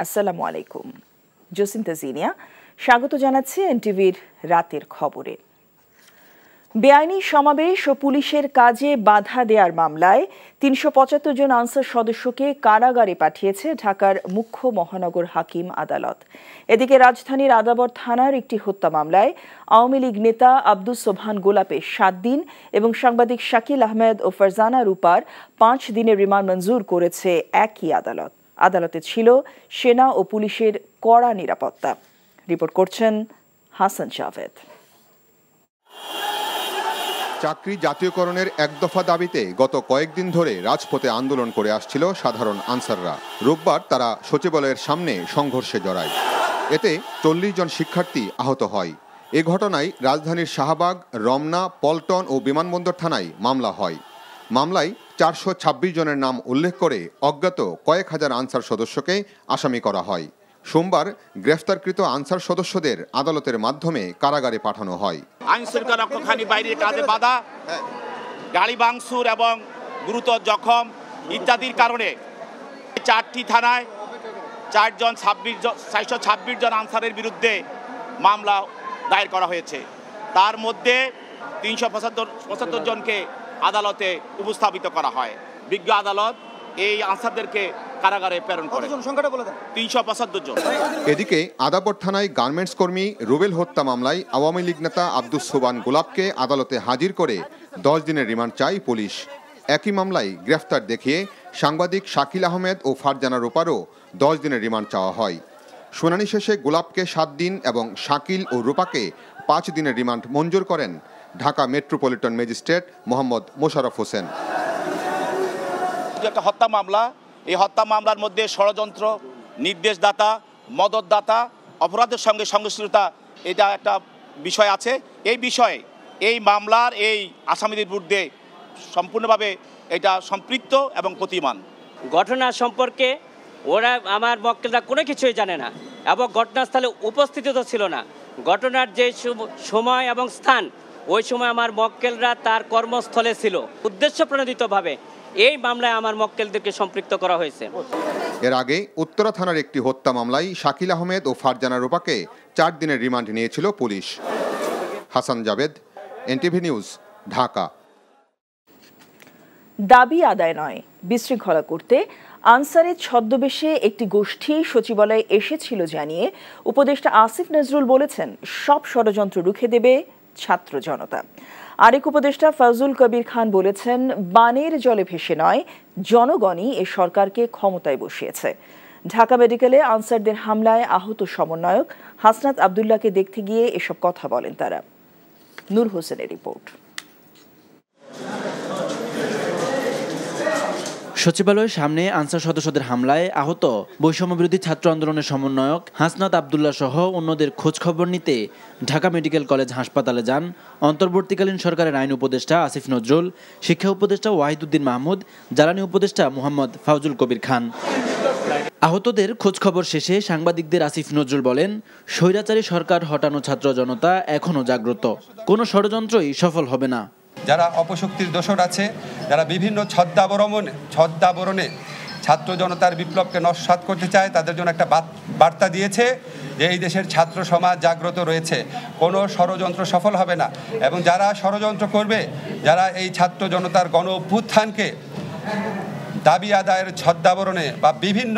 আসসালামু আলাইকুম। জসিন্তা জিনিয়া স্বাগত জানাচ্ছি এনটিভির রাতের খবরে। বেআইনি সমাবেশ ও পুলিশের কাজে বাধা দেওয়ার মামলায় ৩৭৫ জন আনসার সদস্যকে কারাগারে পাঠিয়েছে ঢাকার মুখ্য মহানগর হাকিম আদালত। এদিকে রাজধানীর আদাবর থানার একটি হত্যা মামলায় আওয়ামী লীগ নেতা আব্দুস সোবহান গোলাপের ৭ দিন এবং সাংবাদিক শাকিল আহমেদ ও ফারজানা রূপার ৫ দিনের রিমান্ড মঞ্জুর করেছে একই আদালত। আদালতে ছিল সেনা ও পুলিশের কড়া নিরাপত্তা। রিপোর্ট করছেন হাসান জাভেদ। চাকরি জাতীয়করণের এক দফা দাবিতে গত কয়েকদিন ধরে রাজপথে আন্দোলন করে আসছিল সাধারণ আনসাররা। রোববার তারা সচিবালয়ের সামনে সংঘর্ষে জড়ায়। এতে ৪০ জন শিক্ষার্থী আহত হয়। এ ঘটনায় রাজধানীর শাহবাগ, রমনা, পল্টন ও বিমানবন্দর থানায় মামলা হয়। মামলায় ৪২৬ জনের নাম উল্লেখ করে অজ্ঞাত কয়েক হাজার আনসার সদস্যকে আসামি করা হয়। সোমবার গ্রেফতারকৃত আনসার সদস্যদের আদালতের মাধ্যমে কারাগারে পাঠানো হয়। আইন শৃঙ্খলা রক্ষাকারী বাহিনীর কাজে বাধা, গাড়ি ভাঙচুর এবং গুরুতর জখম ইত্যাদির কারণে ৪টি থানায় 426 জন আনসারের বিরুদ্ধে মামলা দায়ের করা হয়েছে। তার মধ্যে ৩৭৫ জনকে আদালতে উপস্থাপিত করা হয়। বিজ্ঞ আদালত এই আনসারদেরকে কারাগারে প্রেরণ করে। ৩৭৫ জন। এদিকে আদাবর থানায় গার্মেন্টস কর্মী রুবেল হত্যা মামলায় আওয়ামী লীগ নেতা আব্দুস সোবহান গোলাপকে আদালতে হাজির করে ১০ দিনের রিমান্ড চায় পুলিশ। একই মামলায় গ্রেফতার দেখিয়ে সাংবাদিক শাকিল আহমেদ ও ফারজানা রূপারও ১০ দিনের রিমান্ড চাওয়া হয়। শুনানি শেষে গোলাপকে ৭ দিন এবং শাকিল ও রূপাকে ৫ দিনের রিমান্ড মঞ্জুর করেন ঢাকা মেট্রোপলিটন ম্যাজিস্ট্রেট মোহাম্মদ মোশাররফ হোসেন। একটা হত্যা মামলা, এই হত্যা মামলার মধ্যে ষড়যন্ত্র, নির্দেশদাতা, মদতদাতা, অপরাধের সঙ্গে সংশ্লিষ্টতা এটা একটা বিষয় আছে। এই বিষয়ে এই মামলার এই আসামিদের বিরুদ্ধে সম্পূর্ণভাবে এটা সম্পৃক্ত এবং প্রতিমান। ঘটনা সম্পর্কে ওরা আমার মক্কেলরা কোনো কিছুই জানে না এবং ঘটনাস্থলে উপস্থিত ছিল না। ঘটনার যে সময় এবং স্থান, ওই সময় আমার মক্কেলরা তার কর্মস্থলে ছিল। উদ্দেশ্য প্রণোদিতভাবে এই মামলায় আমার মক্কেলদেরকে সম্পৃক্ত করা হয়েছে। এর আগে উত্তরা থানার একটি হত্যা মামলায় শাকিল আহমেদ ও ফারজানা রূপাকে ৪ দিনের রিমান্ড নিয়েছিল police. Hasan Javed, NTV news, Dhaka. দাবি আদায় নয়, বিশৃঙ্খলা করতে আনসারের ছদ্মবেশে একটি গোষ্ঠী সচিবালয়ে এসেছিল জানিয়ে উপদেষ্টা আসিফ নজরুল বলেছেন, সব ষড়যন্ত্র রুখে দেবে ছাত্র জনতা। আরেক উপদেষ্টা ফজলুল কবির খান বলেছেন, বানের জলে ভেসে নয়, জনগণই এ সরকারকে ক্ষমতায় বসিয়েছে। ঢাকা মেডিকেলে আনসারদের হামলায় আহত সমন্বয়ক হাসনাত আবদুল্লাহকে দেখতে গিয়ে এসব কথা বলেন তারা। নূর হোসেনের রিপোর্ট। সচিবালয়ের সামনে আনসার সদস্যদের হামলায় আহত বৈষম্যবিরোধী ছাত্র আন্দোলনের সমন্বয়ক হাসনাত আবদুল্লাহ সহ অন্যদের খোঁজ খবর নিতে ঢাকা মেডিকেল কলেজ হাসপাতালে যান অন্তর্বর্তীকালীন সরকারের আইন উপদেষ্টা আসিফ নজরুল, শিক্ষা উপদেষ্টা ওয়াহিদুদ্দিন মাহমুদ, জ্বালানি উপদেষ্টা মোহাম্মদ ফজলুল কবির খান। আহতদের খোঁজ খবর শেষে সাংবাদিকদের আসিফ নজরুল বলেন, স্বৈরাচারী সরকার হটানো ছাত্র জনতা এখনও জাগ্রত, কোনো ষড়যন্ত্রই সফল হবে না। যারা অপশক্তির দোসর আছে, যারা বিভিন্ন ছদ্মাবরণে ছাত্র জনতার বিপ্লবকে নস্যাৎ করতে চায়, তাদের জন্য একটা বার্তা দিয়েছে যে এই দেশের ছাত্র সমাজ জাগ্রত রয়েছে, কোনো ষড়যন্ত্র সফল হবে না। এবং যারা ষড়যন্ত্র করবে, যারা এই ছাত্র জনতার গণ অভ্যুত্থানকে দাবি আদায়ের ছদ্মাবরণে বা বিভিন্ন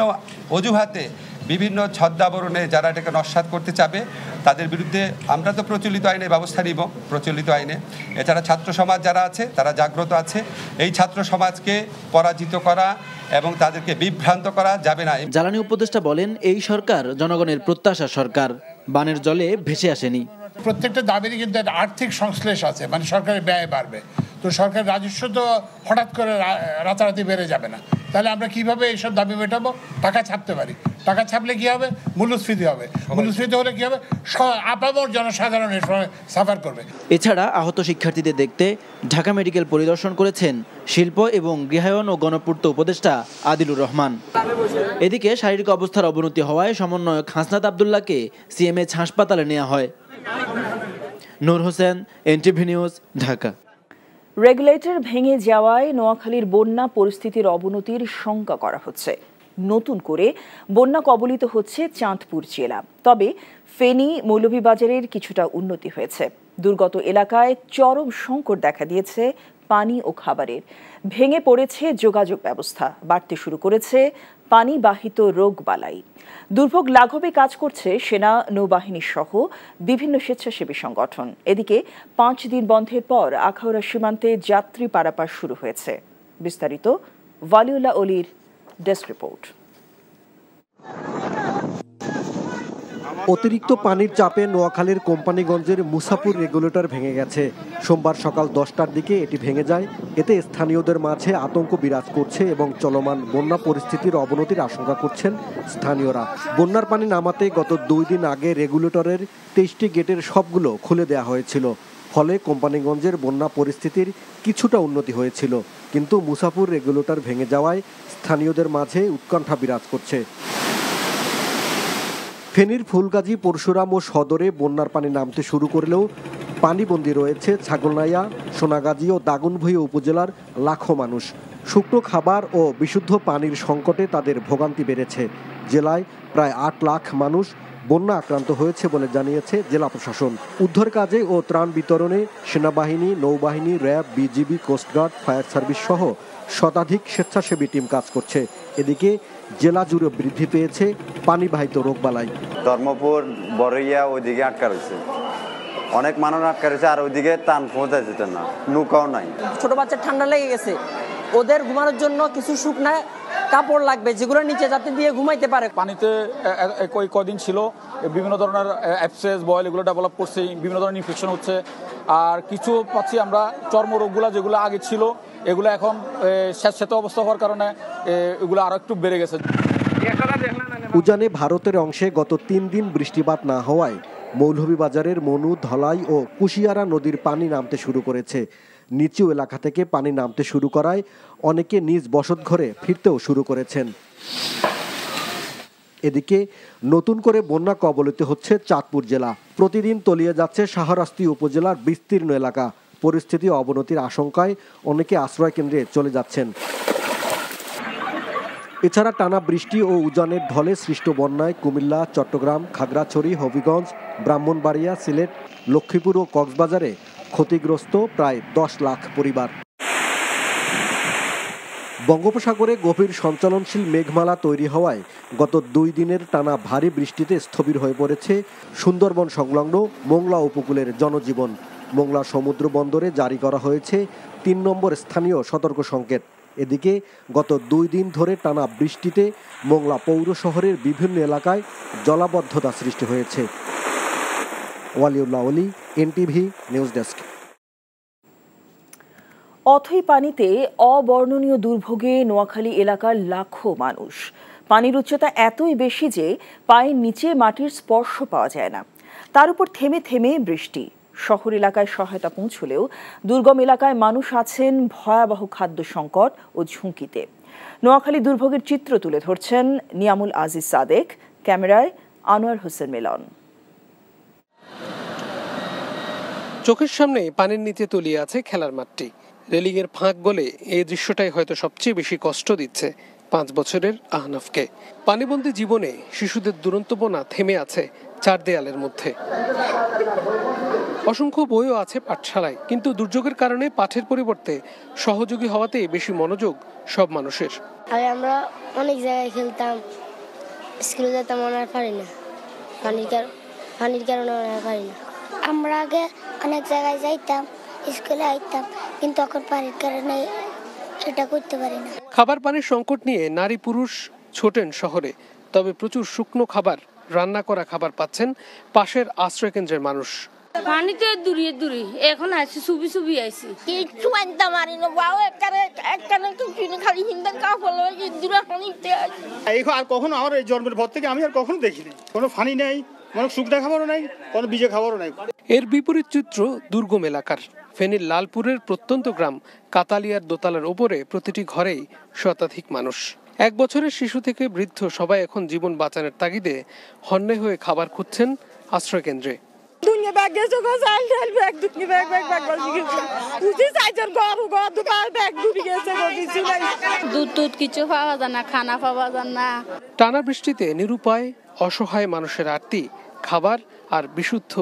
অজুহাতে বিভিন্ন ছদ্মাবরণে যারা এটাকে নস্যাৎ করতে চাবে, তাদের বিরুদ্ধে আমরা তো প্রচলিত আইনে ব্যবস্থা নিব, প্রচলিত আইনে। এছাড়া ছাত্র সমাজ যারা আছে তারা জাগ্রত আছে, এই ছাত্র সমাজকে পরাজিত করা এবং তাদেরকে বিভ্রান্ত করা যাবে না। জ্বালানি উপদেষ্টা বলেন, এই সরকার জনগণের প্রত্যাশা সরকার, বানের জলে ভেসে আসেনি। প্রত্যেকটা দাবিরই কিন্তু একটা আর্থিক সংশ্লেষ আছে, মানে সরকারের ব্যয় বাড়বে, তো সরকার রাজস্ব তো হঠাৎ করে রাতারাতি বেড়ে যাবে না। তাহলে আমরা কিভাবে এইসব দাবি মেটাবো? টাকা ছাপতে পারি, টাকা ছাপলে কি হবে? মূল্যস্ফীতি হবে, মূল্যস্ফীতি হলে কি হবে? আপামর জনসাধারণ এর সময় সাফার করবে। এছাড়া আহত শিক্ষার্থীদের দেখতে ঢাকা মেডিকেল পরিদর্শন করেছেন শিল্প এবং গৃহায়ন ও গণপূর্ত উপদেষ্টা আদিলুর রহমান। এদিকে শারীরিক অবস্থার অবনতি হওয়ায় সমন্বয়ক হাসনাত আবদুল্লাহকে সিএমএইচ হাসপাতালে নেওয়া হয়। Nur Hossain, NTV news, Dhaka. Regulator ভেঙে যাওয়ায় নোয়াখালীর বন্যা পরিস্থিতির অবনতির শঙ্কা করা হচ্ছে। নতুন করে বন্যা কবলিত হচ্ছে চাঁদপুর জেলা। তবে ফেনী মৌলভীবাজারের কিছুটা উন্নতি হয়েছে। দুর্গত এলাকায় চরম সংকট দেখা দিয়েছে পানি ও খাবারের। ভেঙে পড়েছে যোগাযোগ ব্যবস্থা, বাড়তে শুরু করেছে পানিবাহিত রোগবালাই। দুর্ভোগ লাঘবে কাজ করছে সেনা, নৌবাহিনী সহ বিভিন্ন স্বেচ্ছাসেবী সংগঠন। এদিকে 5 দিন বন্ধের পর আখাউড়া সীমান্তে যাত্রী পারাপার শুরু হয়েছে। বিস্তারিত ওয়ালিউল্লাহ অলির ডেস্ক রিপোর্ট। অতিরিক্ত পানির চাপে নোয়াখালীর কোম্পানিগঞ্জের মুসাপুর রেগুলেটর ভেঙে গেছে। সোমবার সকাল 10টার দিকে এটি ভেঙে যায়। এতে স্থানীয়দের মাঝে আতঙ্ক বিরাজ করছে এবং চলমান বন্যা পরিস্থিতির অবনতির আশঙ্কা করছেন স্থানীয়রা। বন্যার পানি নামাতে গত 2 দিন আগে রেগুলেটরের 23টি গেটের সবগুলো খুলে দেওয়া হয়েছিল। ফলে কোম্পানিগঞ্জের বন্যা পরিস্থিতির কিছুটা উন্নতি হয়েছিল, কিন্তু মুসাপুর রেগুলেটর ভেঙে যাওয়ায় স্থানীয়দের মাঝে উৎকণ্ঠা বিরাজ করছে। ফেনীর ফুলগাজী, পরশুরাম ও সদরে বন্যার পানি নামতে শুরু করলেও পানিবন্দী রয়েছে ছাগলনাইয়া, সোনাগাজী ও দাগনভূঞা উপজেলার লাখো মানুষ। শুকনো খাবার ও বিশুদ্ধ পানির সংকটে তাদের ভোগান্তি বেড়েছে। জেলায় প্রায় 8 লাখ মানুষ বন্যা আক্রান্ত হয়েছে বলে জানিয়েছে জেলা প্রশাসন। উদ্ধার কাজে ও ত্রাণ বিতরণে সেনাবাহিনী, নৌবাহিনী, RAB, BGB, coastguard, fire service সহ শতাধিক স্বেচ্ছাসেবী টিম কাজ করছে। এদিকে জেলা জুড়ে বৃদ্ধি পেয়েছে পানিবাহিত রোগবালাই। ধর্মপুর, বড়ইয়া ওইদিকে আটকা রয়েছে, অনেক মানুষ আটকা রয়েছে, আর ওইদিকে টান পৌঁছা যেতে না, নৌকাও নাই। ছোট বাচ্চা ঠান্ডা লেগে গেছে, ওদের ঘুমানোর জন্য কিছু শুকনা কাপড় লাগবে যেগুলো নিচে যাতে দিয়ে ঘুমাইতে পারে। পানিতে কয়দিন ছিল, বিভিন্ন ধরনের অ্যাবসেস, বয়েল এগুলো ডেভেলপ করছে, বিভিন্ন ধরনের ইনফেকশন হচ্ছে। আর কিছু পাচ্ছি আমরা চর্মরোগগুলো যেগুলো আগে ছিল এগুলো এখন স্যাঁতস্যাঁতে অবস্থা হওয়ার কারণে এগুলো আরো একটু বেড়ে গেছে। উজানে ভারতের অংশে গত 3 দিন বৃষ্টিপাত না হওয়ায় মৌলভীবাজারের মনু, ধলাই ও কুশিয়ারা নদীর পানি নামতে শুরু করেছে। নিচু এলাকা থেকে পানি নামতে শুরু করায় অনেকে নিজ বসতঘরে ফিরতেও শুরু করেছেন। এদিকে নতুন করে বন্যা কবলিত হচ্ছে চাঁদপুর জেলা। প্রতিদিন তলিয়ে যাচ্ছে শাহরাস্তি উপজেলার বিস্তীর্ণ এলাকা। পরিস্থিতি অবনতির আশঙ্কায় অনেকে আশ্রয় কেন্দ্রে চলে যাচ্ছেন। এছাড়া টানা বৃষ্টি ও উজানের ঢলে সৃষ্ট বন্যায় কুমিল্লা, চট্টগ্রাম, খাগড়াছড়ি, হবিগঞ্জ, ব্রাহ্মণবাড়িয়া, সিলেট, লক্ষ্মীপুর ও কক্সবাজারে ক্ষতিগ্রস্ত প্রায় 10 লাখ পরিবার। বঙ্গোপসাগরে গভীর সঞ্চালনশীল মেঘমালা তৈরি হওয়ায় গত 2 দিনের টানা ভারী বৃষ্টিতে স্থবির হয়ে পড়েছে সুন্দরবন সংলগ্ন মোংলা উপকূলের জনজীবন। মোংলা সমুদ্র বন্দরে জারি করা হয়েছে 3 নম্বর স্থানীয় সতর্ক সংকেত। এদিকে গত 2 দিন ধরে টানা বৃষ্টিতে মোংলা পৌর শহরের বিভিন্ন এলাকায় জলাবদ্ধতা সৃষ্টি হয়েছে। ওয়ালিউল্লাহ অলি, এনটিভি নিউজ ডেস্ক। অথই পানিতে অবর্ণনীয় দুর্ভোগে নোয়াখালী এলাকার লাখো মানুষ। পানির উচ্চতা এতই বেশি যে পায়ের নিচে মাটির স্পর্শ পাওয়া যায় না। তার উপর থেমে থেমে বৃষ্টি। শহর এলাকায় সহায়তা পৌঁছলেও দুর্গম এলাকায় মানুষ আছেন ভয়াবহ খাদ্য সংকট ও ঝুঁকিতে। নোয়াখালী দুর্ভোগের চিত্র তুলে ধরছেন নিয়ামুল আজিজ সাদেক, ক্যামেরায় আনোয়ার হোসেন মিলন। চোখের সামনে পানির নিচে তলিয়ে আছে খেলার মাঠটি। রেলিংয়ের ফাঁক গলে এই দৃশ্যটাই হয়তো সবচেয়ে বেশি কষ্ট দিচ্ছে 5 বছরের আহনাফকে। পানিবন্দী জীবনে শিশুদের দুরন্তপনা থেমে আছে 4 দেয়ালের মধ্যে। অসংখ্য বইও আছে পাঠশালায়, কিন্তু দুর্যোগের কারণে পাঠের পরিবর্তে সহযোগী হওয়াতে বেশি মনোযোগ সব মানুষের। আমরা অনেক জায়গায় খেলতাম, স্কুলে যেতাম, আর পারি না, পানির কারণে পারি না। আমরা আগে অনেক জায়গায় যাইতাম, স্কুলে আইতাম, কিন্তু এখন পানির কারণে এটা করতে পারি না। খাবার পানির সংকট নিয়ে নারী পুরুষ ছোটেন শহরে, তবে প্রচুর শুকনো খাবার, রান্না করা খাবার পাচ্ছেন পাশের আশ্রয় কেন্দ্রের মানুষ। পানিতে দূরিয়ে এখন আইছি, সুবি আইছি, কিছু আনতে পারি না, বাও একখানে কিছু খালি হিন্দার কাপড় লাগে দূরে পানিতে আইছি। আর কখনো আমার এই জন্মের পর থেকে আমি আর কখনো দেখিনি কোনো পানি নেই, কোনো শুকনা খাবারও নাই, কোনো বীজে খাবারও নাই। এর বিপরীত চিত্র দুর্গম এলাকার। ফেনীর লালপুরের প্রত্যন্ত গ্রাম কাতালিয়ার দোতলার ওপরে প্রতিটি ঘরেই শতাধিক মানুষ। 1 বছরের শিশু থেকে বৃদ্ধ সবাই এখন জীবন বাঁচানোর তাগিদে হন্যে হয়ে খাবার খুঁজছেন আশ্রয় কেন্দ্রে। নিয়ে ব্যাগ গেছে গো চাল ডাল ব্যাগ দুটি ব্যাগ ব্যাগ ব্যাগ বাজি গেছে উঠি চাইজন ঘর দুবার ব্যাগ ডুবে গেছে গো কিছু নাই দুধ কিছু পাওয়া যায় না খানা পাওয়া যায় না টানা বৃষ্টিতে নিরুপায় অসহায় মানুষের আর্তি খাবার আর বিশুদ্ধ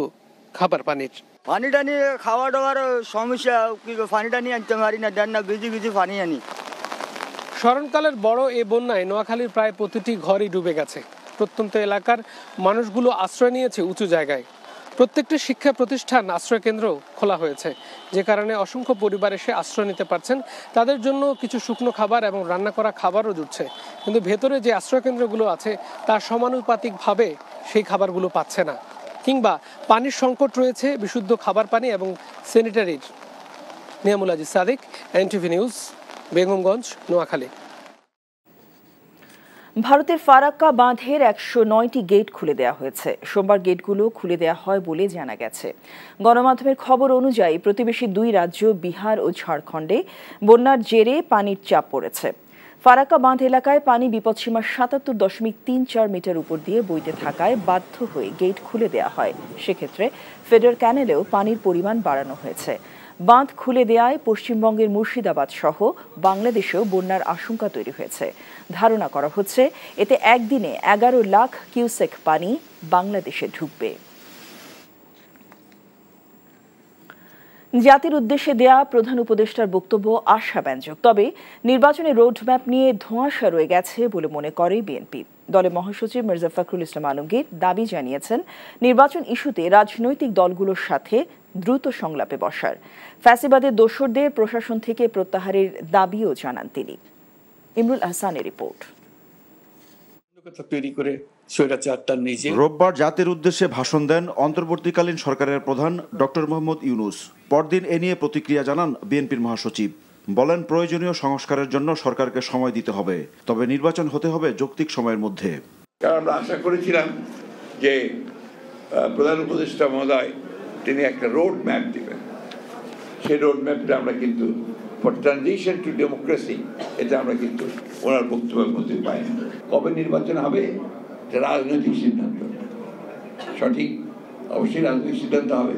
খাবার পানির পানিটা নিয়ে খাওয়া দাওয়ার সমস্যা কি পানিটা নিয়ে আনতে পারি না দেন না ভিজি পানি আনি স্মরণকালের বড় এ বন্যায় নোয়াখালীর প্রায় প্রতিটি ঘরই ডুবে গেছে প্রত্যন্ত এলাকার মানুষগুলো আশ্রয় নিয়েছে উঁচু জায়গায় প্রত্যেকটি শিক্ষা প্রতিষ্ঠান আশ্রয় কেন্দ্র খোলা হয়েছে যে কারণে অসংখ্য পরিবার এসে আশ্রয় নিতে পারছেন তাদের জন্য কিছু শুকনো খাবার এবং রান্না করা খাবারও জুটছে কিন্তু ভেতরে যে আশ্রয় কেন্দ্রগুলো আছে তার সমানুপাতিকভাবে সেই খাবারগুলো পাচ্ছে না কিংবা পানির সংকট রয়েছে বিশুদ্ধ খাবার পানি এবং স্যানিটারির নিয়ামুল আজিজ সাদিক এনটিভি নিউজ বেগমগঞ্জ নোয়াখালী ভারতের ফারাক্কা বাঁধের 109টি গেট খুলে দেওয়া হয়েছে সোমবার গেটগুলো খুলে দেওয়া হয় বলে জানা গেছে গণমাধ্যমের খবর অনুযায়ী প্রতিবেশী দুই রাজ্য বিহার ও ঝাড়খণ্ডে বন্যার জেরে পানির চাপ পড়েছে ফারাক্কা বাঁধ এলাকায় পানি বিপদসীমার 77.34 মিটার উপর দিয়ে বইতে থাকায় বাধ্য হয়ে গেট খুলে দেওয়া হয় সেক্ষেত্রে ফেডার ক্যানেলেও পানির পরিমাণ বাড়ানো হয়েছে বাঁধ খুলে দেওয়ায় পশ্চিমবঙ্গের মুর্শিদাবাদ সহ বাংলাদেশেও বন্যার আশঙ্কা তৈরি হয়েছে ধারণা করা হচ্ছে এতে একদিনে 11 লাখ কিউসেক পানি বাংলাদেশে ঢুকবে জাতির উদ্দেশ্যে দেয়া প্রধান উপদেষ্টার বক্তব্য আশাব্যঞ্জক তবে নির্বাচনের রোডম্যাপ নিয়ে ধোঁয়াশা রয়ে গেছে বলে মনে করে বিএনপি দলের মহাসচিব মির্জা ফখরুল ইসলাম আলমগীর দাবি জানিয়েছেন নির্বাচন ইস্যুতে রাজনৈতিক দলগুলোর সাথে দ্রুত সংলাপে বসার ফ্যাসিবাদের দোসরদের প্রশাসন থেকে প্রত্যাহারের দাবিও জানান তিনি ইমরুল আহসানের রিপোর্ট রোববার জাতির উদ্দেশ্যে ভাষণ দেন অন্তর্বর্তীকালীন সরকারের প্রধান ডক্টর মোহাম্মদ ইউনূস পরদিন এ নিয়ে প্রতিক্রিয়া জানান বিএনপির মহাসচিব বলেন প্রয়োজনীয় সংস্কারের জন্য সরকারকে সময় দিতে হবে তবে নির্বাচন হতে হবে যৌক্তিক সময়ের মধ্যে আমরা আশা করেছিলাম যে প্রধান উপদেষ্টা মহোদয় তিনি একটা রোড ম্যাপ দিবেন সেই রোড ম্যাপটা আমরা কিন্তু ফর ট্রানজিশন টু ডেমোক্রেসি এটা আমরা কিন্তু ওনার বক্তব্যের মধ্যে পাই না কবে নির্বাচন হবে এটা রাজনৈতিক সিদ্ধান্ত সঠিক অবশ্যই রাজনৈতিক সিদ্ধান্ত হবে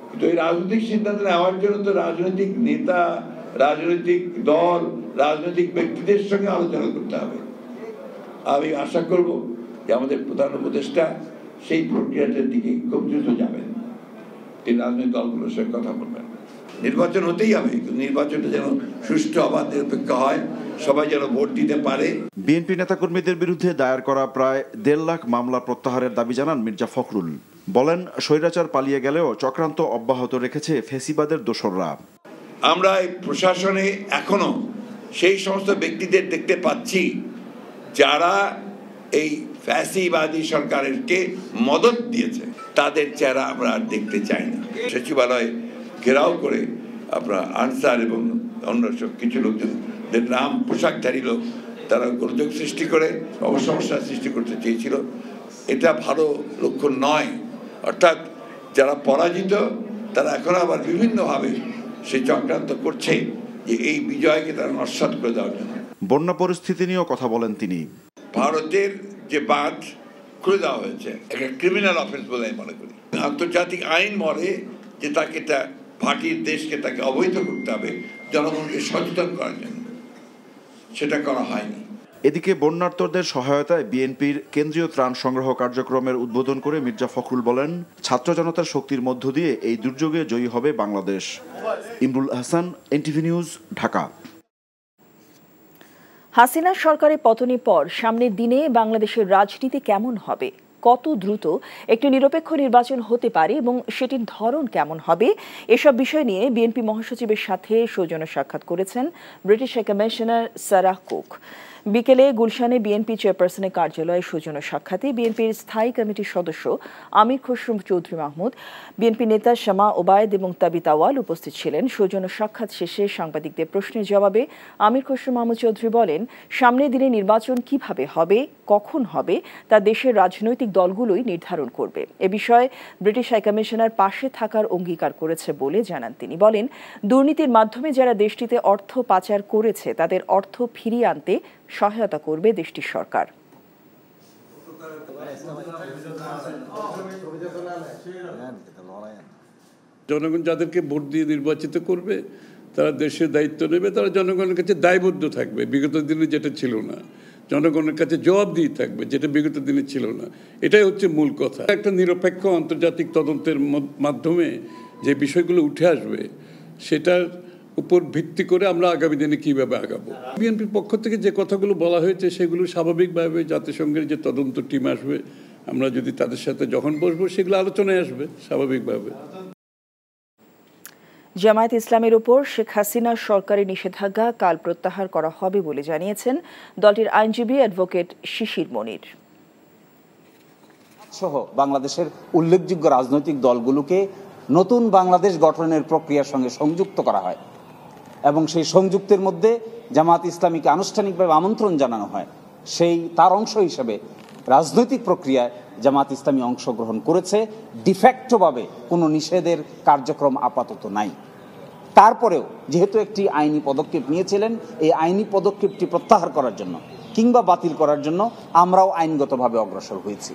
কিন্তু এই রাজনৈতিক সিদ্ধান্ত নেওয়ার জন্য তো রাজনৈতিক নেতা রাজনৈতিক দল রাজনৈতিক ব্যক্তিদের সঙ্গে আলোচনা করতে হবে আমি আশা করব যে আমাদের প্রধান উপদেষ্টা সেই প্রক্রিয়াটার দিকে খুব দ্রুত যাবেন তিনি রাজনৈতিক দলগুলোর সঙ্গে কথা বলবেন নির্বাচন হতেই হবে নির্বাচনটা যেন সুষ্ঠু অবাধ নিরপেক্ষ হয় সবাই যেন ভোট দিতে পারে বিএনপি নেতাকর্মীদের বিরুদ্ধে দায়ের করা প্রায় 1.5 লাখ মামলা প্রত্যাহারের দাবি জানান মির্জা ফখরুল বলেন স্বৈরাচার পালিয়ে গেলেও চক্রান্ত অব্যাহত রেখেছে ফ্যাসিবাদের দোসররা আমরা এই প্রশাসনে এখনো সেই সমস্ত ব্যক্তিদের দেখতে পাচ্ছি যারা এই ফ্যাসিবাদী সরকারকে মদত দিয়েছে তাদের চেহারা আমরা আর দেখতে চাই না সচিবালয় ঘেরাও করে আমরা আনসার এবং অন্য সব কিছু লোকজনদের নাম পোশাকধারী লোক তারা গোলযোগ সৃষ্টি করে সমস্যা সৃষ্টি করতে চেয়েছিল এটা ভালো লক্ষণ নয় অর্থাৎ যারা পরাজিত তারা এখন আবার বিভিন্নভাবে সে চক্রান্ত করছে যে এই বিজয়কে তারা নস্যাৎ করে দেওয়ার জন্য বন্যা পরিস্থিতি নিয়েও কথা বলেন তিনি ভারতের যে বাঁধ খুলে দেওয়া হয়েছে একটা ক্রিমিনাল অফেন্স বলে আমি মনে করি আন্তর্জাতিক আইন বলে যে তাকে এটা ভাটির দেশকে তাকে অবৈধ করতে হবে জনগণকে সচেতন করার জন্য সেটা করা হয়নি এদিকে বন্যার্তদের সহায়তায় বিএনপির কেন্দ্রীয় ত্রাণ সংগ্রহ কার্যক্রমের উদ্বোধন করে মির্জা ফখরুল বলেন ছাত্র জনতার শক্তির মধ্য দিয়ে এই দুর্যোগে জয়ী হবে বাংলাদেশ ইমরুল আহসান এনটিভি নিউজ ঢাকা হাসিনা সরকারের পতনের পর সামনের দিনে বাংলাদেশের রাজনীতি কেমন হবে কত দ্রুত একটি নিরপেক্ষ নির্বাচন হতে পারে এবং সেটির ধরন কেমন হবে এসব বিষয় নিয়ে বিএনপি মহাসচিবের সাথে সৌজন্য সাক্ষাৎ করেছেন British High Commissioner Sarah Cook বিকেলে গুলশানে বিএনপি চেয়ারপারসনের কার্যালয়ে সৌজন্য সাক্ষাতে বিএনপির স্থায়ী কমিটির সদস্য আমির খসরু চৌধুরী মাহমুদ বিএনপি নেতা শামা ওবায়দ এবং তাবিত আওয়াল উপস্থিত ছিলেন সৌজন্য সাক্ষাৎ শেষে সাংবাদিকদের প্রশ্নের জবাবে আমির খসরু মাহমুদ চৌধুরী বলেন সামনের দিনে নির্বাচন কিভাবে হবে কখন হবে তা দেশের রাজনৈতিক দলগুলোই নির্ধারণ করবে এ বিষয়ে ব্রিটিশ হাই কমিশনার পাশে থাকার অঙ্গীকার করেছে বলে জানান তিনি বলেন দুর্নীতির মাধ্যমে যারা দেশটিতে অর্থ পাচার করেছে তাদের অর্থ ফিরিয়ে আনতে সহায়তা করবে দেশটির সরকার জনগণ যাদেরকে ভোট দিয়ে নির্বাচিত করবে তারা দেশের দায়িত্ব নেবে, তারা জনগণের কাছে দায়বদ্ধ থাকবে, বিগত দিনে যেটা ছিল না। জনগণের কাছে জবাবদিহি থাকবে, যেটা বিগত দিনে ছিল না। এটাই হচ্ছে মূল কথা। একটা নিরপেক্ষ আন্তর্জাতিক তদন্তের মাধ্যমে যে বিষয়গুলো উঠে আসবে সেটার উপর ভিত্তি করে আমরা আগামী দিনে কীভাবে আগাবো। বিএনপির পক্ষ থেকে যে কথাগুলো বলা হয়েছে সেগুলো স্বাভাবিকভাবে জাতিসংঘের যে তদন্ত টিম আসবে, আমরা যদি তাদের সাথে যখন বসবো সেগুলো আলোচনায় আসবে স্বাভাবিকভাবে। জামায়াত ইসলামের উপর শেখ হাসিনার সরকারি নিষেধাজ্ঞা কাল প্রত্যাহার করা হবে বলে জানিয়েছেন দলটির আইনজীবী অ্যাডভোকেট শিশির মনির। সহ বাংলাদেশের উল্লেখযোগ্য রাজনৈতিক দলগুলোকে নতুন বাংলাদেশ গঠনের প্রক্রিয়ার সঙ্গে সংযুক্ত করা হয় এবং সেই সংযুক্তের মধ্যে জামায়াত ইসলামীকে আনুষ্ঠানিকভাবে আমন্ত্রণ জানানো হয়। তার অংশ হিসেবে রাজনৈতিক প্রক্রিয়ায় জামায়াত ইসলামী অংশগ্রহণ করেছে। ডিফ্যাক্টোভাবে কোনো নিষেধের কার্যক্রম আপাতত নাই। তারপরেও যেহেতু একটি আইনি পদক্ষেপ নিয়েছিলেন, এই আইনি পদক্ষেপটি প্রত্যাহার করার জন্য কিংবা বাতিল করার জন্য আমরাও আইনগতভাবে অগ্রসর হয়েছি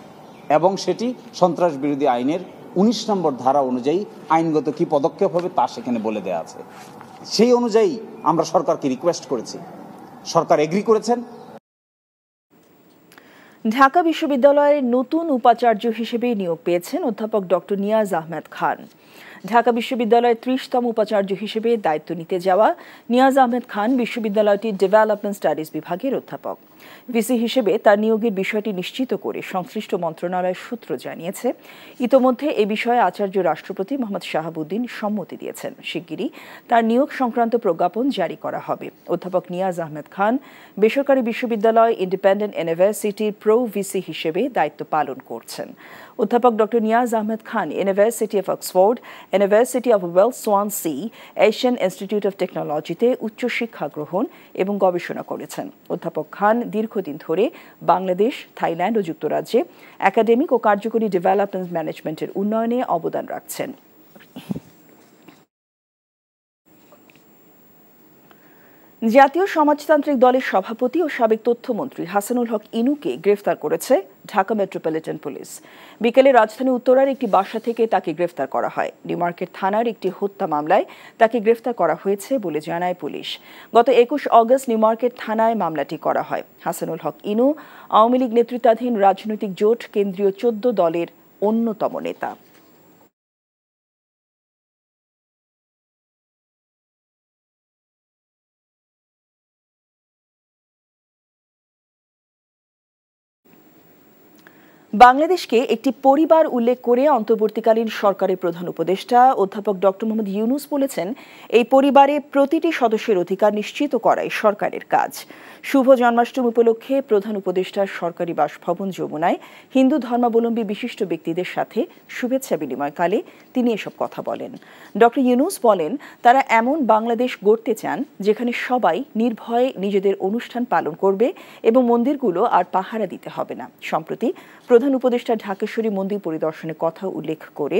এবং সেটি সন্ত্রাস বিরোধী আইনের 19 নম্বর ধারা অনুযায়ী আইনগত কি পদক্ষেপ হবে তা সেখানে বলে দেওয়া আছে। সেই অনুযায়ী আমরা সরকারকে রিকোয়েস্ট করেছি, সরকার এগ্রি করেছেন। ঢাকা বিশ্ববিদ্যালয়ের নতুন উপাচার্য হিসেবে নিয়োগ পেয়েছেন অধ্যাপক ডক্টর নিয়াজ আহমেদ খান। ঢাকা বিশ্ববিদ্যালয়ের 30তম উপাচার্য হিসেবে দায়িত্ব নিতে যাওয়া নিয়াজ আহমেদ খান বিশ্ববিদ্যালয়টির ডেভেলপমেন্ট স্টাডিজ বিভাগের অধ্যাপক। ভিসি হিসেবে তার নিয়োগের বিষয়টি নিশ্চিত করে সংশ্লিষ্ট মন্ত্রণালয়ের সূত্র জানিয়েছে, ইতোমধ্যে এ বিষয়ে আচার্য রাষ্ট্রপতি মোহাম্মদ শাহাবুদ্দিন সম্মতি দিয়েছেন। শিগগিরই তার নিয়োগ সংক্রান্ত প্রজ্ঞাপন জারি করা হবে। অধ্যাপক নিয়াজ আহমেদ খান বেসরকারি বিশ্ববিদ্যালয় ইন্ডিপেন্ডেন্ট ইউনিভার্সিটির প্রো ভিসি হিসেবে দায়িত্ব পালন করছেন। অধ্যাপক doctor Niaz Ahmed Khan University of Oxford, University of Wales Swansea, Asian Institute of টেকনোলজিতে উচ্চশিক্ষা গ্রহণ এবং গবেষণা করেছেন। অধ্যাপক খান দীর্ঘদিন ধরে বাংলাদেশ, থাইল্যান্ড ও যুক্তরাজ্যে একাডেমিক ও কার্যকরী ডেভেলপমেন্ট ম্যানেজমেন্টের উন্নয়নে অবদান রাখছেন। জাতীয় সমাজতান্ত্রিক দলের সভাপতি ও সাবেক তথ্যমন্ত্রী হাসানুল হক ইনুকে গ্রেফতার করেছে ঢাকা মেট্রোপলিটন পুলিশ। বিকেলে রাজধানী উত্তরার একটি বাসা থেকে তাকে গ্রেফতার করা হয়। নিউমার্কেট থানার একটি হত্যা মামলায় তাকে গ্রেফতার করা হয়েছে বলে জানায় পুলিশ। গত 21 অগস্ট নিউমার্কেট থানায় মামলাটি করা হয়। হাসানুল হক ইনু আওয়ামী লীগ নেতৃত্বাধীন রাজনৈতিক জোট কেন্দ্রীয় 14 দলের অন্যতম নেতা। বাংলাদেশকে একটি পরিবার উল্লেখ করে অন্তর্বর্তীকালীন সরকারের প্রধান উপদেষ্টা অধ্যাপক ডক্টর মোহাম্মদ ইউনুস বলেছেন, এই পরিবারে প্রতিটি সদস্যের অধিকার নিশ্চিত করাই সরকারের কাজ। শুভ জন্মাষ্টমী উপলক্ষে প্রধান উপদেষ্টার সরকারি বাসভবন যমুনায় হিন্দু ধর্মাবলম্বী বিশিষ্ট ব্যক্তিদের সাথে শুভেচ্ছা বিনিময়কালে তিনি এসব কথা বলেন। ডক্টর ইউনুস বলেন, তারা এমন বাংলাদেশ গড়তে চান যেখানে সবাই নির্ভয়ে নিজেদের অনুষ্ঠান পালন করবে এবং মন্দিরগুলো আর পাহারা দিতে হবে না। সম্প্রতি প্রধান উপদেষ্টা ঢাকেশ্বরী মন্দির পরিদর্শনের কথা উল্লেখ করে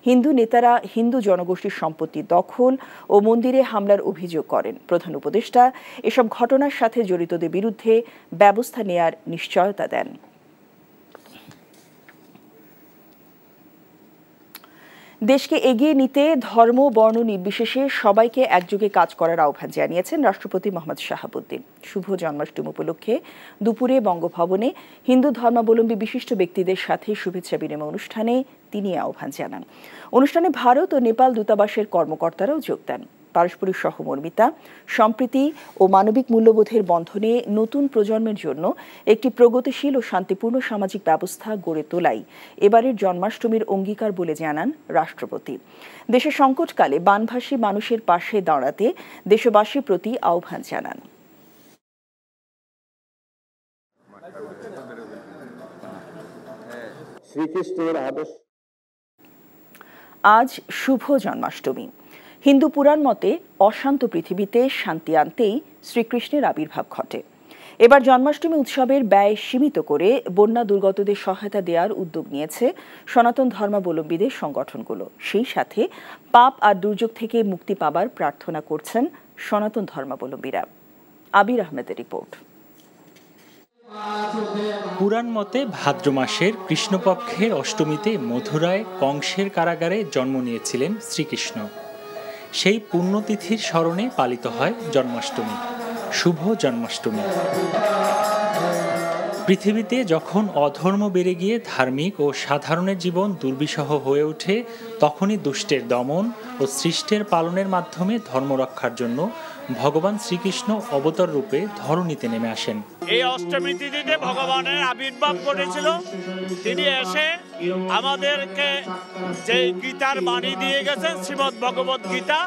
হিন্দু নেতারা হিন্দু জনগোষ্ঠীর সম্পত্তি দখল ও মন্দিরে হামলার অভিযোগ করেন। প্রধান উপদেষ্টা এসব ঘটনার সাথে জড়িতদের বিরুদ্ধে ব্যবস্থা নেয়ার নিশ্চয়তা দেন। দেশকে এগিয়ে নিতে ধর্ম বর্ণ নির্বিশেষে সবাইকে একযোগে কাজ করার আহ্বান জানিয়েছেন রাষ্ট্রপতি মোহাম্মদ শাহাবুদ্দিন। শুভ জন্মাষ্টমী উপলক্ষে দুপুরে বঙ্গভবনে হিন্দু ধর্মাবলম্বী বিশিষ্ট ব্যক্তিদের সাথে শুভেচ্ছা বিনিময় অনুষ্ঠানে তিনি আহ্বান জানান। অনুষ্ঠানে ভারত ও নেপাল দূতাবাসের কর্মকর্তারাও যোগ দেন। পারস্পরিক সহমর্মিতা, সম্প্রীতি ও মানবিক মূল্যবোধের বন্ধনে নতুন প্রজন্মের জন্য একটি প্রগতিশীল ও শান্তিপূর্ণ সামাজিক ব্যবস্থা গড়ে তোলাই এবারের জন্মাষ্টমীর অঙ্গীকার বলে জানান রাষ্ট্রপতি। দেশের সংকটকালে বানভাসী মানুষের পাশে দাঁড়াতে দেশবাসীর প্রতি আহ্বান জানান। শ্রীকৃষ্ণের আদর্শ। আজ শুভ জন্মাষ্টমী। হিন্দু পুরাণ মতে অশান্ত পৃথিবীতে শান্তি আনতেই শ্রীকৃষ্ণের আবির্ভাব ঘটে। এবার জন্মাষ্টমী উৎসবের ব্যয় সীমিত করে বন্যা দুর্গতদের সহায়তা দেওয়ার উদ্যোগ নিয়েছে সনাতন ধর্মাবলম্বীদের সংগঠনগুলো। সেই সাথে পাপ আর দুর্যোগ থেকে মুক্তি পাবার প্রার্থনা করছেন সনাতন ধর্মাবলম্বীরা। আবির আহমেদের রিপোর্ট। পুরাণ মতে ভাদ্র মাসের কৃষ্ণপক্ষের অষ্টমীতে মথুরায় কংসের কারাগারে জন্ম নিয়েছিলেন শ্রীকৃষ্ণ। সেই পুণ্যতিথির স্মরণে পালিত হয় জন্মাষ্টমী। শুভ জন্মাষ্টমী। পৃথিবীতে যখন অধর্ম বেড়ে গিয়ে ধার্মিক ও সাধারণের জীবন দুর্বিষহ হয়ে ওঠে, তখনই দুষ্টের দমন ও সৃষ্টের পালনের মাধ্যমে ধর্ম রক্ষার জন্য ভগবান শ্রীকৃষ্ণ অবতার রূপে ধরণীতে নেমে আসেন। এই অষ্টমী তিথিতে ভগবানের আবির্ভাব ঘটেছিল। তিনি এসে আমাদেরকে যে গীতার বাণী দিয়ে গেছেন, শ্রীমদ্ ভগবত গীতা,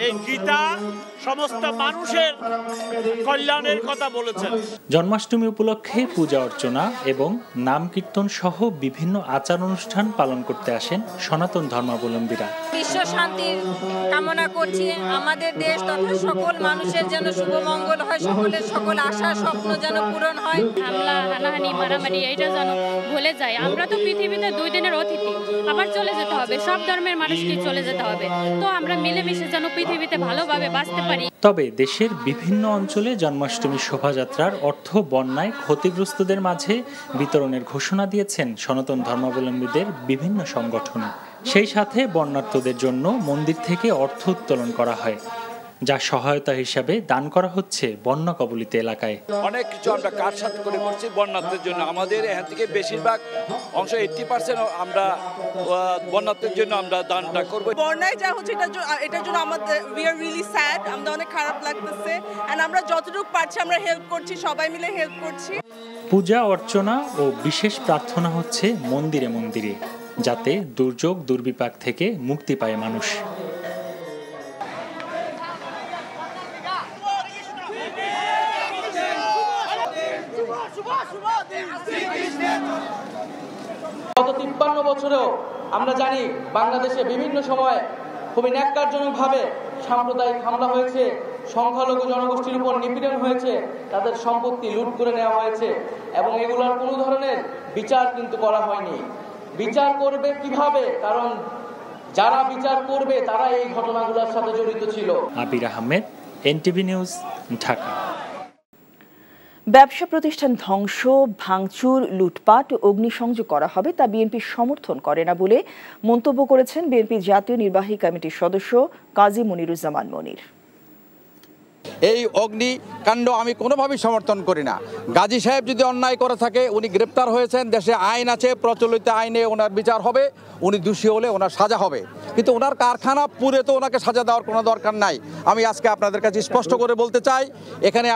এই গীতা সমস্ত মানুষের কল্যাণের কথা বলেছেন। জন্মাষ্টমী উপলক্ষে পূজা অর্চনা এবং নাম কীর্তন সহ বিভিন্ন আচার অনুষ্ঠান পালন করতে আসেন সনাতন ধর্মাবলম্বীরা। বিশ্ব শান্তির কামনা করছি, আমাদের দেশ তথা সকল মানুষের যেন শুভ মঙ্গল হয়, সকলের সকল আশা স্বপ্ন যেন পূরণ হয়। হামলা হানাহানি মারামারি এটা যেন ভুলে যায়। আমরা তো পৃথিবীতে 2 দিনের অতিথি, আবার চলে যেতে হবে। সব ধর্মের মানুষকে চলে যেতে হবে। তো আমরা মিলেমিশে যেন পৃথিবীতে ভালোভাবে বাঁচতে পারি। তবে দেশের বিভিন্ন অঞ্চলে জন্মাষ্টমী শোভাযাত্রার অর্থ বন্যায় ক্ষতিগ্রস্তদের মাঝে বিতরণের ঘোষণা দিয়েছেন সনাতন ধর্মাবলম্বীদের বিভিন্ন সংগঠন। সেই সাথে বন্যার্তদের জন্য মন্দির থেকে অর্থ উত্তোলন করা হয়, যা সহায়তা হিসাবে দান করা হচ্ছে বন্যা কবলিত এলাকায়। অনেক কিছু আমরা কাটছাঁট করে করছি বন্যার্থের জন্য। আমাদের এখান থেকে বেশিরভাগ অংশ 80% আমরা বন্যার্থের জন্য আমরা দানটা করব। বন্যায় যা হচ্ছে এটার জন্য আমাদের উই আর রিয়েলি স্যাড, আমাদের অনেক খারাপ লাগতেছে। এন্ড আমরা যতটুকু পারছি আমরা হেল্প করছি, সবাই মিলে হেল্প করছি। পূজা অর্চনা ও বিশেষ প্রার্থনা হচ্ছে মন্দিরে মন্দিরে, যাতে দুর্যোগ দুর্বিপাক থেকে মুক্তি পায় মানুষ। গত 53 বছরেও আমরা জানি বাংলাদেশে বিভিন্ন সময় খুবই ন্যাক্কারজনকভাবে সাম্প্রদায়িক হামলা হয়েছে, সংখ্যালঘু জনগোষ্ঠীর উপর নিপীড়ন হয়েছে, তাদের সম্পত্তি লুট করে নেওয়া হয়েছে এবং এগুলোর কোনো ধরনের বিচার কিন্তু করা হয়নি। বিচার করবে কিভাবে? কারণ যারা বিচার করবে তারা এই ঘটনাগুলোর সাথে জড়িত ছিল। আবির আহমেদ, এনটিভি নিউজ, ঢাকা। ব্যবসা প্রতিষ্ঠান ধ্বংস, ভাঙচুর, লুটপাট ও অগ্নিসংযোগ করা হবে তা বিএনপি সমর্থন করে না বলে মন্তব্য করেছেন বিএনপি জাতীয় নির্বাহী কমিটির সদস্য কাজী মনিরুজ্জামান মনির। এই অগ্নিকাণ্ড আমি কোনোভাবেই সমর্থন করি না। গাজী সাহেব যদি অন্যায় করে থাকে, উনি গ্রেপ্তার হয়েছেন, দেশে আইন আছে, প্রচলিত আইনে ওনার বিচার হবে, উনি দোষী হলে ওনার সাজা হবে। কিন্তু ওনার কারখানা পুরে তো ওনাকে সাজা দেওয়ার কোনো দরকার নাই। আমি আজকে আপনাদের কাছে স্পষ্ট করে বলতে চাই, এখানে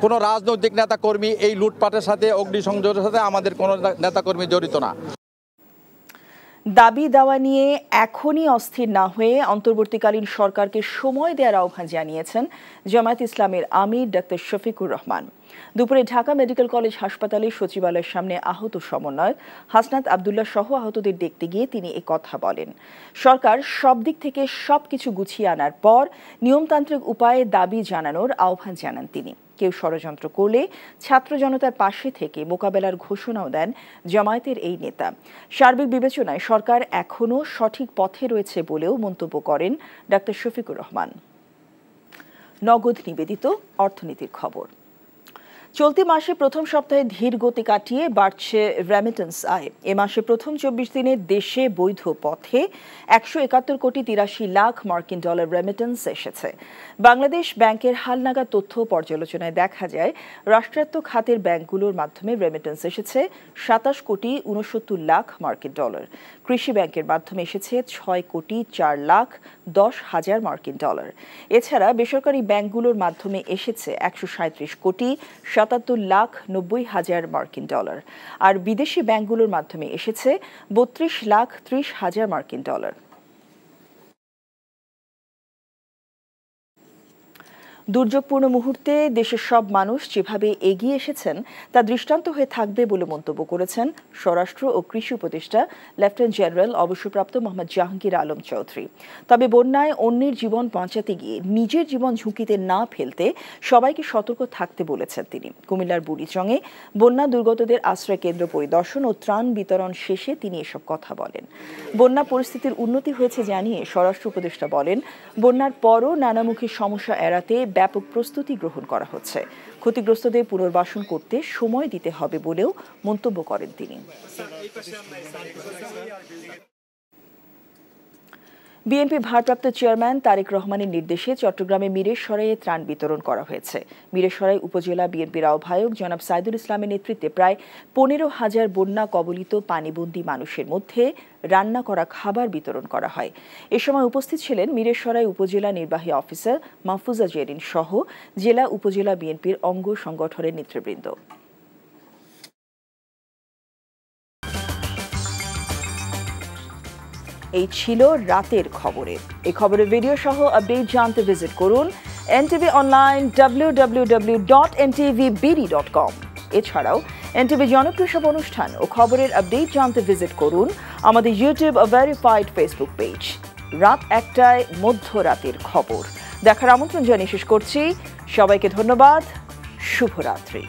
কোনো রাজনৈতিক নেতাকর্মী এই লুটপাটের সাথে, অগ্নিসংযোগের সাথে আমাদের কোনো নেতাকর্মী জড়িত না। দাবি দাওয়া নিয়ে এখনই অস্থির না হয়ে অন্তর্বর্তীকালীন সরকারকে সময় দেওয়ার আহ্বান জানিয়েছেন জামায়াত ইসলামের আমির ডাক্তার শফিকুর রহমান। দুপুরে ঢাকা মেডিকেল কলেজ হাসপাতালে সচিবালয়ের সামনে আহত সমন্বয়ক হাসনাত আবদুল্লাহ সহ আহতদের দেখতে গিয়ে তিনি এ কথা বলেন। সরকার সব দিক থেকে সবকিছু গুছিয়ে আনার পর নিয়মতান্ত্রিক উপায়ে দাবি জানানোর আহ্বান জানান তিনি। কেউ ষড়যন্ত্র করলে ছাত্র জনতার পাশে থেকে মোকাবেলার ঘোষণাও দেন জামায়াতের এই নেতা। সার্বিক বিবেচনায় সরকার এখনও সঠিক পথে রয়েছে বলেও মন্তব্য করেন ডাক্তার শফিকুর রহমান। নগদ নিবেদিত অর্থনীতির খবর। চলতি মাসে প্রথম সপ্তাহে ধীর গতি কাটিয়ে বাড়ছে রেমিটেন্স আয়। এ মাসে প্রথম 24 দিনে দেশে বৈধ পথে 171 কোটি 83 লাখ মার্কিন ডলার রেমিটেন্স এসেছে। বাংলাদেশ ব্যাংকের হালনাগাদ তথ্য পর্যালোচনায় দেখা যায়, রাষ্ট্রায়ত্ত খাতের ব্যাংকগুলোর মাধ্যমে রেমিটেন্স এসেছে 27 কোটি 69 লাখ মার্কিন ডলার। কৃষি ব্যাংকের মাধ্যমে এসেছে 6 কোটি 4 লাখ 10 হাজার মার্কিন ডলার। এছাড়া বেসরকারি ব্যাংকগুলোর মাধ্যমে এসেছে 137 কোটি 77 লাখ 90 হাজার মার্কিন ডলার। আর বিদেশি ব্যাংকগুলোর মাধ্যমে এসেছে 32 লাখ 30 হাজার মার্কিন ডলার। দুর্যোগপূর্ণ মুহূর্তে দেশের সব মানুষ যেভাবে এগিয়ে এসেছেন তা দৃষ্টান্ত হয়ে থাকবে বলে মন্তব্য করেছেন স্বরাষ্ট্র ও কৃষি উপদেষ্টা লেফটেন্যান্ট জেনারেল অবসরপ্রাপ্ত মোহাম্মদ জাহাঙ্গীর আলম চৌধুরী। তবে বন্যায় অন্যের জীবন বাঁচাতে গিয়ে নিজের জীবন ঝুঁকিতে না ফেলতে সবাইকে সতর্ক থাকতে বলেছেন তিনি। কুমিল্লার বুড়িচংয়ে বন্যা দুর্গতদের আশ্রয় কেন্দ্র পরিদর্শন ও ত্রাণ বিতরণ শেষে তিনি এসব কথা বলেন। বন্যা পরিস্থিতির উন্নতি হয়েছে জানিয়ে স্বরাষ্ট্র উপদেষ্টা বলেন, বন্যার পরও নানামুখী সমস্যা এড়াতে ব্যাপক প্রস্তুতি গ্রহণ করা হচ্ছে। ক্ষতিগ্রস্তদের পুনর্বাসন করতে সময় দিতে হবে বলেও মন্তব্য করেন তিনি। বিএনপি ভারপ্রাপ্ত চেয়ারম্যান তারেক রহমানের নির্দেশে চট্টগ্রামে মিরেশরাইয়ে ত্রাণ বিতরণ করা হয়েছে। মিরেশরাই উপজেলা বিএনপির আহ্বায়ক জনাব সাইদুল ইসলামের নেতৃত্বে প্রায় 15,000 বন্যা কবলিত পানিবন্দী মানুষের মধ্যে রান্না করা খাবার বিতরণ করা হয়। এ সময় উপস্থিত ছিলেন মিরেশরাই উপজেলা নির্বাহী অফিসার মাহফুজা জেরিন সহ জেলা উপজেলা বিএনপির অঙ্গ সংগঠনের নেতৃবৃন্দ। এই ছিল রাতের খবরে। এই খবরের ভিডিও সহ আপডেট জানতে ভিজিট করুন NTV অনলাইন www.ntvbd.com। এছাড়াও NTV জনপ্রিয় সব অনুষ্ঠান ও খবরের আপডেট জানতে ভিজিট করুন আমাদের ইউটিউব ভেরিফাইড ফেসবুক পেজ। রাত 1টায় মধ্যরাতের খবর দেখার আমন্ত্রণ জানিয়ে শেষ করছি। সবাইকে ধন্যবাদ। শুভরাত্রি।